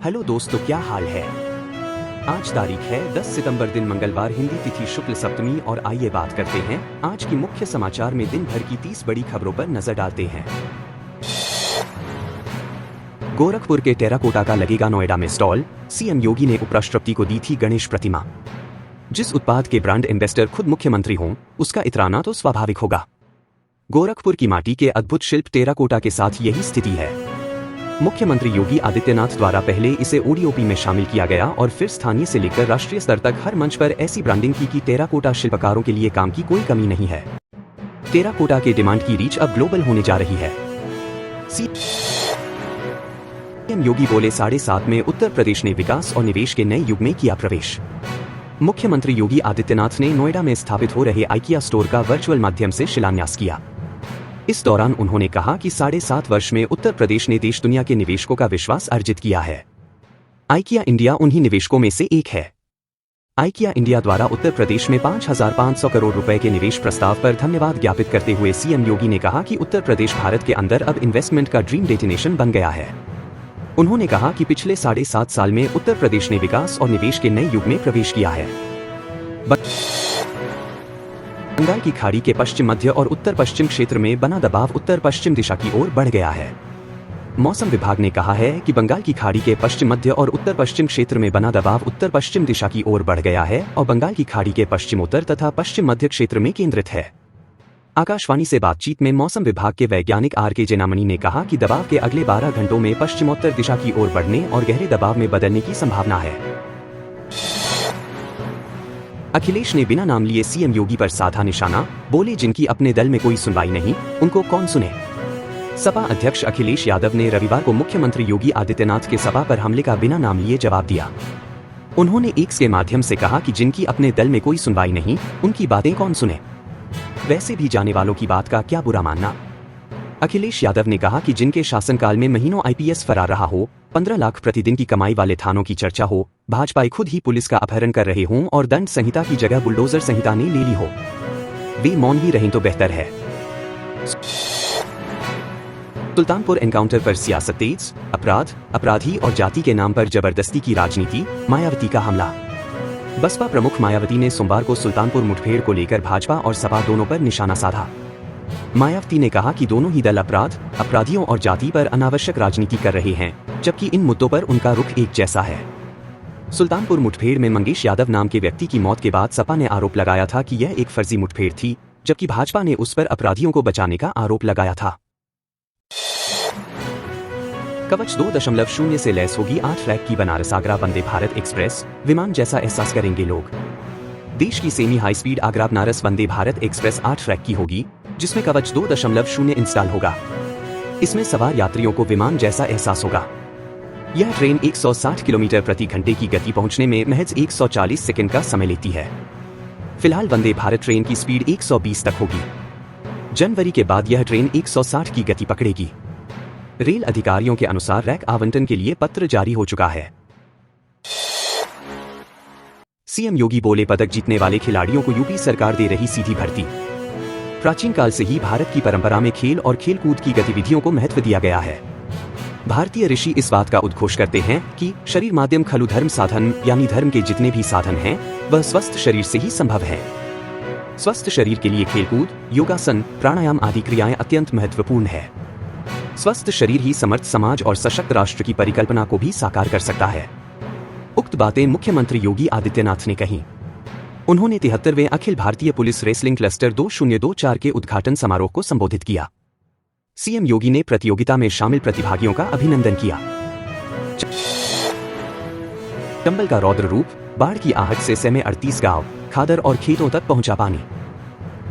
Hello दोस्तों, क्या हाल है। आज तारीख है 10 सितंबर, दिन मंगलवार, हिंदी तिथि शुक्ल सप्तमी। और आइए बात करते हैं आज की मुख्य समाचार में दिन भर की 30 बड़ी खबरों पर नजर डालते हैं। गोरखपुर के टेराकोटा का लगेगा नोएडा में स्टॉल। सीएम योगी ने उपराष्ट्रपति को दी थी गणेश प्रतिमा। जिस उत्पाद के ब्रांड एम्बेसडर खुद मुख्यमंत्री हों, उसका इतराना तो स्वाभाविक होगा। गोरखपुर की माटी के अद्भुत शिल्प टेराकोटा के साथ यही स्थिति है। मुख्यमंत्री योगी आदित्यनाथ द्वारा पहले इसे ओडीओपी में शामिल किया गया और फिर स्थानीय से लेकर राष्ट्रीय स्तर तक हर मंच पर ऐसी ब्रांडिंग की कि टेराकोटा शिल्पकारों के लिए काम की कोई कमी नहीं है। टेराकोटा के डिमांड की रीच अब ग्लोबल होने जा रही है। सीएम योगी बोले, 7.5 में उत्तर प्रदेश ने विकास और निवेश के नए युग में किया प्रवेश। मुख्यमंत्री योगी आदित्यनाथ ने नोएडा में स्थापित हो रहे आइकिया स्टोर का वर्चुअल माध्यम से शिलान्यास किया। इस दौरान उन्होंने कहा कि 7.5 वर्ष में उत्तर प्रदेश ने देश दुनिया के निवेशकों का विश्वास अर्जित किया है। आइकिया इंडिया उन्हीं निवेशकों में से एक है। आइकिया इंडिया द्वारा उत्तर प्रदेश में 5,500 करोड़ रुपए के निवेश प्रस्ताव पर धन्यवाद ज्ञापित करते हुए सीएम योगी ने कहा कि उत्तर प्रदेश भारत के अंदर अब इन्वेस्टमेंट का ड्रीम डेस्टिनेशन बन गया है। उन्होंने कहा कि पिछले 7.5 साल में उत्तर प्रदेश ने विकास और निवेश के नए युग में प्रवेश किया है। बंगाल की खाड़ी के पश्चिम मध्य और उत्तर पश्चिम क्षेत्र में बना दबाव उत्तर पश्चिम दिशा की ओर बढ़ गया है। मौसम विभाग ने कहा है कि बंगाल की खाड़ी के पश्चिम मध्य और उत्तर पश्चिम क्षेत्र में बना दबाव उत्तर पश्चिम दिशा की ओर बढ़ गया है और बंगाल की खाड़ी के पश्चिमोत्तर तथा पश्चिम मध्य क्षेत्र में केंद्रित है। आकाशवाणी से बातचीत में मौसम विभाग के वैज्ञानिक आर.के. जेनामनी ने कहा कि दबाव के अगले 12 घंटों में पश्चिमोत्तर दिशा की ओर बढ़ने और गहरे दबाव में बदलने की संभावना है। अखिलेश ने बिना नाम लिए सीएम योगी पर साधा निशाना, बोले जिनकी अपने दल में कोई सुनवाई नहीं, उनको कौन सुने। सपा अध्यक्ष अखिलेश यादव ने रविवार को मुख्यमंत्री योगी आदित्यनाथ के सपा पर हमले का बिना नाम लिए जवाब दिया। उन्होंने एक्स के माध्यम से कहा कि जिनकी अपने दल में कोई सुनवाई नहीं, उनकी बातें कौन सुने। वैसे भी जाने वालों की बात का क्या बुरा मानना। अखिलेश यादव ने कहा कि जिनके शासनकाल में महीनों आईपीएस फरार रहा हो, 15 लाख प्रतिदिन की कमाई वाले थानों की चर्चा हो, भाजपा खुद ही पुलिस का अपहरण कर रहे हों और दंड संहिता की जगह बुलडोजर संहिता ने ले ली हो, वे मौन ही रहें तो बेहतर है। सुल्तानपुर एनकाउंटर पर सियासत तेज, अपराध, अपराधी और जाति के नाम पर जबरदस्ती की राजनीति, मायावती का हमला। बसपा प्रमुख मायावती ने सोमवार को सुल्तानपुर मुठभेड़ को लेकर भाजपा और सपा दोनों पर निशाना साधा। मायावती ने कहा कि दोनों ही दल अपराध, अपराधियों और जाति पर अनावश्यक राजनीति कर रहे हैं, जबकि इन मुद्दों पर उनका रुख एक जैसा है। सुल्तानपुर मुठभेड़ में मंगेश यादव नाम के व्यक्ति की मौत के बाद सपा ने आरोप लगाया था कि यह एक फर्जी मुठभेड़ थी, जबकि भाजपा ने उस पर अपराधियों को बचाने का आरोप लगाया था। कवच 2.0 से लैस होगी 8 ट्रैक की बनारस आगरा वंदे भारत एक्सप्रेस, विमान जैसा एहसास करेंगे लोग। देश की semi high speed Agra Banaras Vande Bharat express 8 track की होगी, जिसमें कवच 2.0 इंस्टॉल होगा। इसमें सवार यात्रियों को विमान जैसा एहसास होगा। यह ट्रेन 160 किलोमीटर प्रति घंटे की गति पहुंचने में महज 140 सेकंड का समय लेती है। फिलहाल वंदे भारत ट्रेन की स्पीड 120 तक होगी। जनवरी के बाद यह ट्रेन 160 की गति पकड़ेगी। रेल अधिकारियों के अनुसार रैक आवंटन के लिए पत्र जारी हो चुका है। सीएम योगी बोले, पदक जीतने वाले खिलाड़ियों को यूपी सरकार दे रही सीधी भर्ती। प्राचीन काल से ही भारत की परंपरा में खेल और खेलकूद की गतिविधियों को महत्व दिया गया है। भारतीय ऋषि इस बात का उद्घोष करते हैं कि शरीर माध्यम खलु धर्म साधन, यानी धर्म के जितने भी साधन हैं, वह स्वस्थ शरीर से ही संभव है। स्वस्थ शरीर के लिए खेलकूद, योगासन, प्राणायाम आदि क्रियाएं अत्यंत महत्वपूर्ण है। स्वस्थ शरीर ही समर्थ समाज और सशक्त राष्ट्र की परिकल्पना को भी साकार कर सकता है। उक्त बातें मुख्यमंत्री योगी आदित्यनाथ ने कही। उन्होंने 73वें Akhil Bharatiya police wrestling cluster 2024 के उद्घाटन समारोह को संबोधित किया। सीएम योगी ने प्रतियोगिता में शामिल प्रतिभागियों का अभिनंदन किया। चंबल का रौद्र रूप, बाढ़ की आहट से सहमे 38 गांव, खादर और खेतों तक पहुंचा पानी,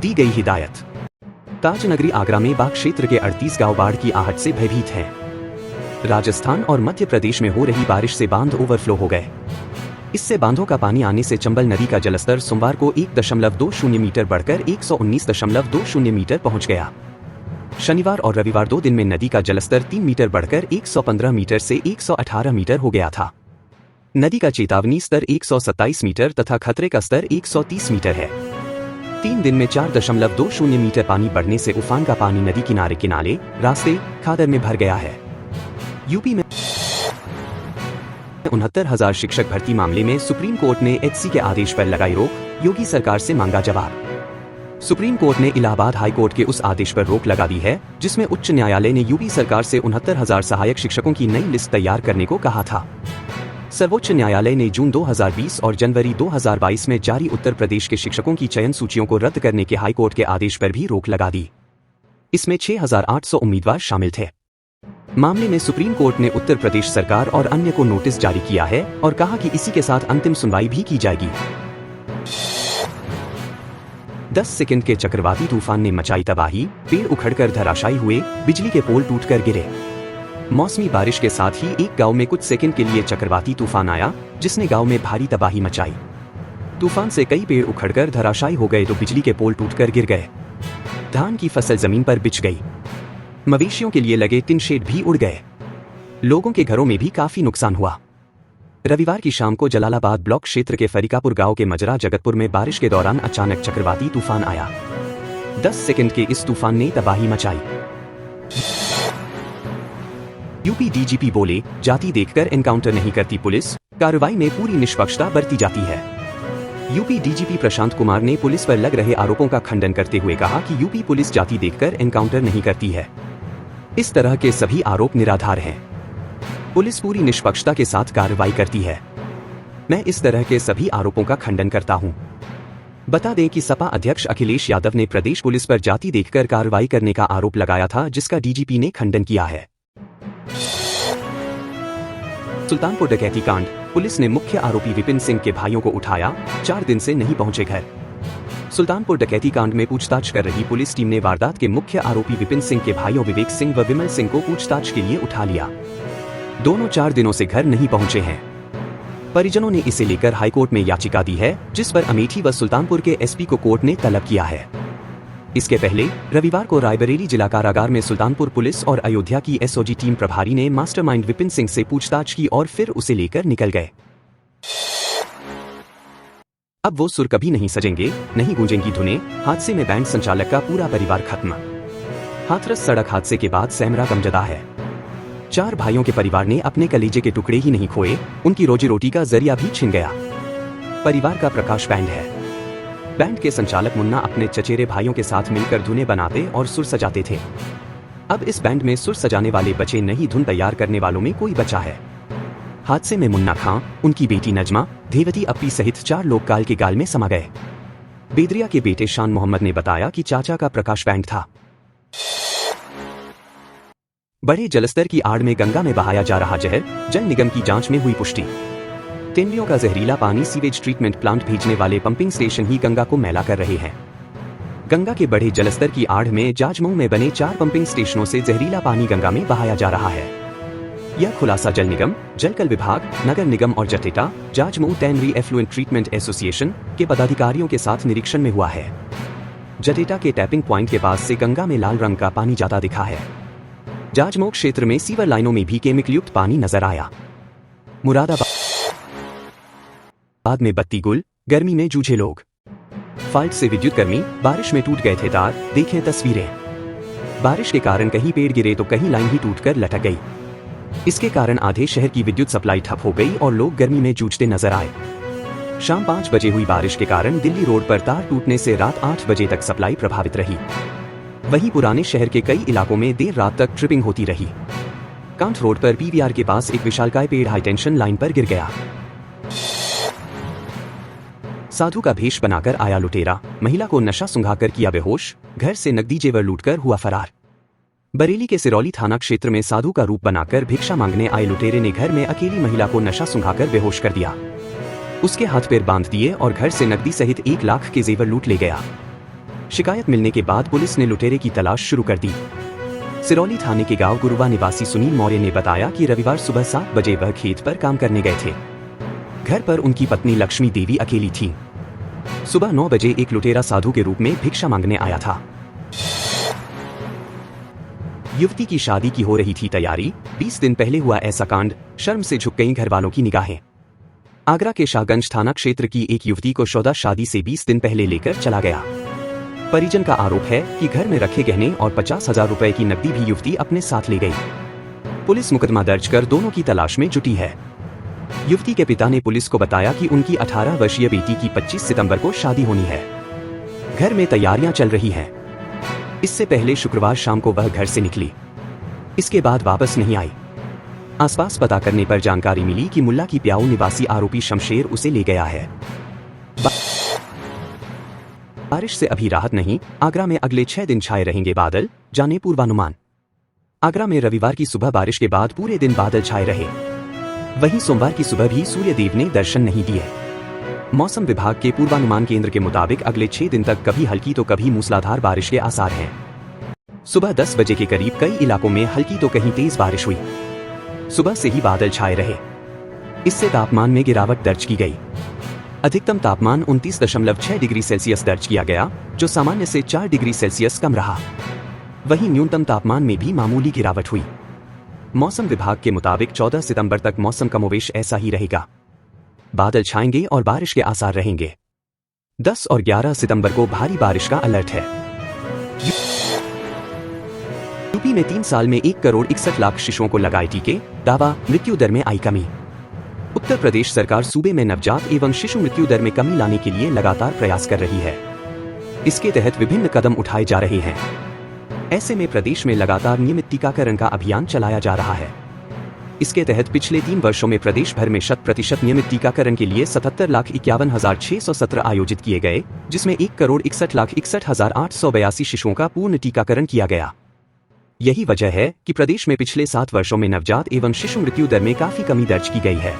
दी गई हिदायत। ताजनगरी आगरा में बाग क्षेत्र के 38 गांव बाढ़ की आहट से भयभीत हैं। राजस्थान और मध्य प्रदेश में हो रही बारिश से बांध ओवरफ्लो हो गए। इससे बांधों का पानी आने से चंबल नदी का जलस्तर सोमवार को 1.20 मीटर बढ़कर 119.20 मीटर पहुंच गया। शनिवार और रविवार 2 दिन में नदी का जलस्तर 3 मीटर बढ़कर 115 मीटर से 118 मीटर हो गया था। नदी का चेतावनी स्तर 127 मीटर तथा खतरे का स्तर 130 मीटर है। 3 दिन में 4.20 मीटर पानी बढ़ने से उफान का पानी नदी किनारे किनारे, रास्ते, खादर में भर गया है। यूपी में 69,000 शिक्षक भर्ती मामले में सुप्रीम कोर्ट ने एचसी के आदेश पर लगाई रोक, योगी सरकार से मांगा जवाब। सुप्रीम कोर्ट ने इलाहाबाद हाई कोर्ट के उस आदेश पर रोक लगा दी है जिसमें उच्च न्यायालय ने यूपी सरकार से 69,000 सहायक शिक्षकों की नई लिस्ट तैयार करने को कहा था। सर्वोच्च न्यायालय ने जून 2020 और जनवरी 2022 में जारी उत्तर प्रदेश के शिक्षकों की चयन सूचियों को रद्द करने के हाई कोर्ट के आदेश पर भी रोक लगा दी। इसमें 6,800 उम्मीदवार शामिल थे। मामले में सुप्रीम कोर्ट ने उत्तर प्रदेश सरकार और अन्य को नोटिस जारी किया है और कहा कि इसी के साथ अंतिम सुनवाई भी की जाएगी। 10 सेकंड के चक्रवाती तूफान ने मचाई तबाही, पेड़ उखड़कर धराशायी हुए, बिजली के पोल टूटकर गिरे। मौसमी बारिश के साथ ही एक गांव में कुछ सेकंड के लिए चक्रवाती तूफान आया जिसने गांव में भारी तबाही मचाई। तूफान से कई पेड़ उखड़कर धराशायी हो गए तो बिजली के पोल टूटकर गिर गए। धान की फसल जमीन पर बिछ गई। मवेशियों के लिए लगे टिन शेड भी उड़ गए। लोगों के घरों में भी काफी नुकसान हुआ। रविवार की शाम को जलालाबाद ब्लॉक क्षेत्र के फरीकापुर गांव के मजरा जगतपुर में बारिश के दौरान अचानक चक्रवाती तूफान आया। 10 सेकंड के इस तूफान ने तबाही मचाई। यूपी डीजीपी बोले, जाति देखकर एनकाउंटर नहीं करती पुलिस, कार्रवाई में पूरी निष्पक्षता बरती जाती है। यूपी डीजीपी प्रशांत कुमार ने पुलिस पर लग रहे आरोपों का खंडन करते हुए कहा कि यूपी पुलिस जाति देखकर एनकाउंटर नहीं करती है। इस तरह के सभी आरोप निराधार हैं। पुलिस पूरी निष्पक्षता के साथ कार्रवाई करती है। मैं इस तरह के सभी आरोपों का खंडन करता हूं। बता दें कि सपा अध्यक्ष अखिलेश यादव ने प्रदेश पुलिस पर जाति देखकर कार्रवाई करने का आरोप लगाया था जिसका डीजीपी ने खंडन किया है। सुल्तानपुर डकैती कांड, पुलिस ने मुख्य आरोपी विपिन सिंह के भाइयों को उठाया, 4 दिन से नहीं पहुंचे घर। सुल्तानपुर डकैती कांड में पूछताछ कर रही पुलिस टीम ने वारदात के मुख्य आरोपी विपिन सिंह के भाइयों विवेक सिंह व विमल सिंह को पूछताछ के लिए उठा लिया। दोनों 4 दिनों से घर नहीं पहुंचे हैं। परिजनों ने इसे लेकर हाईकोर्ट में याचिका दी है जिस पर अमेठी व सुल्तानपुर के एसपी को कोर्ट ने तलब किया है। इसके पहले रविवार को रायबरेली जिला कारागार में सुल्तानपुर पुलिस और अयोध्या की एसओजी टीम प्रभारी ने मास्टरमाइंड विपिन सिंह से पूछताछ की और फिर उसे लेकर निकल गए। अब वो सुर कभी नहीं सजेंगे, नहीं गूंजेंगी धुनें, हादसे में बैंड संचालक का पूरा परिवार खत्म। हाथरस सड़क हादसे के बाद सहमरा गमजदा है। 4 भाइयों के परिवार ने अपने कलेजे के टुकड़े ही नहीं खोए, उनकी रोजी रोटी का जरिया भी छिन गया। परिवार का प्रकाश बैंड है। बैंड के संचालक मुन्ना अपने चचेरे भाइयों के साथ मिलकर धुनें बनाते और सुर सजाते थे। अब इस बैंड में सुर सजाने वाले बचे नहीं, धुन तैयार करने वालों में कोई बचा है। हादसे में मुन्ना खां, उनकी बेटी नजमा, धेवती अप्पी सहित 4 लोग काल के गाल में समा गए। बेदरिया के बेटे शान मोहम्मद ने बताया कि चाचा का प्रकाश बैंड था। बड़े जलस्तर की आड़ में गंगा में बहाया जा रहा जहर, जल निगम की जांच में हुई पुष्टि। तेंदुओं का जहरीला पानी सीवेज ट्रीटमेंट प्लांट भेजने वाले पंपिंग स्टेशन ही गंगा को मैला कर रहे हैं। गंगा के बढ़े जलस्तर की आड़ में जाजमऊ में बने 4 पंपिंग स्टेशनों से जहरीला पानी गंगा में बहाया जा रहा है। यह खुलासा जल निगम, जलकल विभाग, नगर निगम और जटेटा, Jajmau tannery effluent treatment association के पदाधिकारियों के साथ निरीक्षण में हुआ है। जटेटा के टैपिंग प्वाइंट के पास से गंगा में लाल रंग का पानी जाता दिखा है। जाजमऊ क्षेत्र में सीवर लाइनों में भी केमिकल युक्त पानी नजर आया। मुरादाबाद में बत्ती गुल, गर्मी में जूझे लोग। फाल्ट से विद्युत कर्मी, बारिश में टूट गए थे तार, देखें तस्वीरें। बारिश के कारण कहीं पेड़ गिरे तो कहीं लाइन ही टूटकर लटक गई। इसके कारण आधे शहर की विद्युत सप्लाई ठप हो गई और लोग गर्मी में जूझते नजर आए। शाम 5 बजे हुई बारिश के कारण दिल्ली रोड पर तार टूटने से रात 8 बजे तक सप्लाई प्रभावित रही। वहीं पुराने शहर के कई इलाकों में देर रात तक ट्रिपिंग होती रही। कांठ रोड पर पीवीआर के पास एक विशालकाय पेड़ हाईटेंशन लाइन पर गिर गया। साधु का भेष बनाकर आया लुटेरा, महिला को नशा सुंघाकर किया बेहोश, घर से नकदी जेवर लूटकर हुआ फरार। बरेली के सिरौली थाना क्षेत्र में साधु का रूप बनाकर भिक्षा मांगने आए लुटेरे ने घर में अकेली महिला को नशा सुंघाकर बेहोश कर दिया। उसके हाथ पैर बांध दिए और घर से नकदी सहित 1 लाख के जेवर लूट ले गया। शिकायत मिलने के बाद पुलिस ने लुटेरे की तलाश शुरू कर दी। सिरौली थाने के गांव गुरुवा निवासी सुनील मौर्य ने बताया कि रविवार सुबह 7 बजे वह खेत पर काम करने गए थे। घर पर उनकी पत्नी लक्ष्मी देवी अकेली थी। सुबह 9 बजे एक लुटेरा साधु के रूप में भिक्षा मांगने आया था। युवती की शादी की हो रही थी तैयारी। 20 दिन पहले हुआ ऐसा कांड, शर्म से झुक गईं घर वालों की निगाहें। आगरा के शाहगंज थाना क्षेत्र की एक युवती को शौदा शादी से 20 दिन पहले लेकर चला गया। परिजन का आरोप है कि घर में रखे गहने और 50,000 रुपए की नकदी भी युवती अपने साथ ले गई। पुलिस मुकदमा दर्ज कर दोनों की तलाश में जुटी है। युवती के पिता ने पुलिस को बताया कि उनकी 18 वर्षीय बेटी की 25 सितंबर को शादी होनी है। घर में तैयारियां चल रही हैं। इससे पहले शुक्रवार शाम को वह घर से निकली। इसके बाद वापस नहीं आई। आसपास पता करने पर जानकारी मिली कि मुल्ला की प्याऊ निवासी आरोपी शमशेर उसे ले गया है। बारिश से अभी राहत नहीं, आगरा में अगले 6 दिन छाए रहेंगे बादल, जाने पूर्वानुमान। आगरा में रविवार की सुबह बारिश के बाद पूरे दिन बादल छाए रहे। वहीं सोमवार की सुबह भी सूर्यदेव ने दर्शन नहीं दिए। मौसम विभाग के पूर्वानुमान केंद्र के मुताबिक अगले 6 दिन तक कभी हल्की तो कभी मूसलाधार बारिश के आसार हैं। सुबह 10 बजे के करीब कई इलाकों में हल्की तो कहीं तेज बारिश हुई। सुबह से ही बादल छाए रहे। इससे तापमान में गिरावट दर्ज की गई। अधिकतम तापमान 29.6 डिग्री सेल्सियस दर्ज किया गया, जो सामान्य से 4 डिग्री सेल्सियस कम रहा। वहीं न्यूनतम तापमान में भी मामूली गिरावट हुई। मौसम विभाग के मुताबिक 14 सितंबर तक मौसम कमोवेश ऐसा ही रहेगा। बादल छाएंगे और बारिश के आसार रहेंगे। 10 और 11 सितंबर को भारी बारिश का अलर्ट है। यूपी में 3 साल में 1 करोड़ 61 लाख शिशुओं को लगाए टीके, दावा, मृत्यु दर में आई कमी। उत्तर प्रदेश सरकार सूबे में नवजात एवं शिशु मृत्यु दर में कमी लाने के लिए लगातार प्रयास कर रही है। इसके तहत विभिन्न कदम उठाए जा रहे हैं। ऐसे में प्रदेश में लगातार नियमित टीकाकरण का अभियान चलाया जा रहा है। इसके तहत पिछले 3 वर्षों में प्रदेश भर में 100% नियमित टीकाकरण के लिए 77,51,617 आयोजित किए गए, जिसमें 1,61,61,882 शिशुओं का पूर्ण टीकाकरण किया गया। यही वजह है कि प्रदेश में पिछले 7 वर्षों में नवजात एवं शिशु मृत्यु दर में काफी कमी दर्ज की गई है।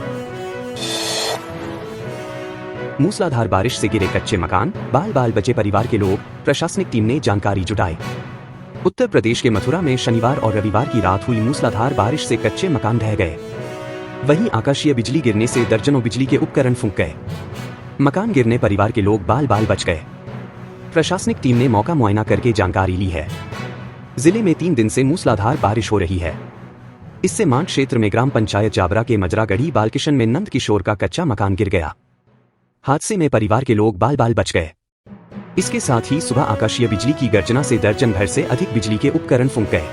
मूसलाधार बारिश से गिरे कच्चे मकान, बाल बाल बचे परिवार के लोग, प्रशासनिक टीम ने जानकारी जुटाई। उत्तर प्रदेश के मथुरा में शनिवार और रविवार की रात हुई मूसलाधार बारिश से कच्चे मकान ढह गए। वहीं आकाशीय बिजली गिरने से दर्जनों बिजली के उपकरण फूंक गए। मकान गिरने परिवार के लोग बाल बाल बच गए। प्रशासनिक टीम ने मौका मुआयना करके जानकारी ली है। जिले में 3 दिन से मूसलाधार बारिश हो रही है। इससे मांड क्षेत्र में ग्राम पंचायत जाबरा के मजरागढ़ी बालकिशन में नंद किशोर का कच्चा मकान गिर गया। हादसे में परिवार के लोग बाल बाल बच गए। इसके साथ ही सुबह आकाशीय बिजली की गर्जना से दर्जन भर से अधिक बिजली के उपकरण फूंक गए।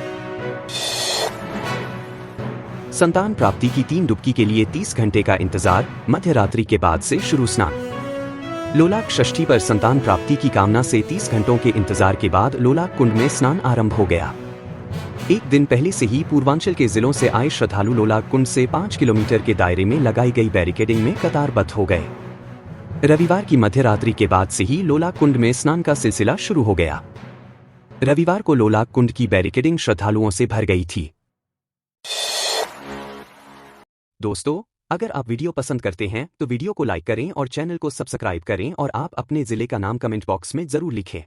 संतान प्राप्ति की 3 डुबकी के लिए 30 घंटे का इंतजार, मध्य रात्रि के बाद से शुरू स्नान। लोलाक षष्ठी पर संतान प्राप्ति की कामना से 30 घंटों के इंतजार के बाद लोलाक कुंड में स्नान आरंभ हो गया। एक दिन पहले से ही पूर्वांचल के जिलों से आए श्रद्धालु लोलाक कुंड से 5 किलोमीटर के दायरे में लगाई गई बैरिकेडिंग में कतारबद्ध हो गए। रविवार की मध्य रात्रि के बाद से ही लोलाक कुंड में स्नान का सिलसिला शुरू हो गया। रविवार को लोलाक कुंड की बैरिकेडिंग श्रद्धालुओं से भर गई थी। दोस्तों, अगर आप वीडियो पसंद करते हैं तो वीडियो को लाइक करें और चैनल को सब्सक्राइब करें और आप अपने जिले का नाम कमेंट बॉक्स में जरूर लिखें।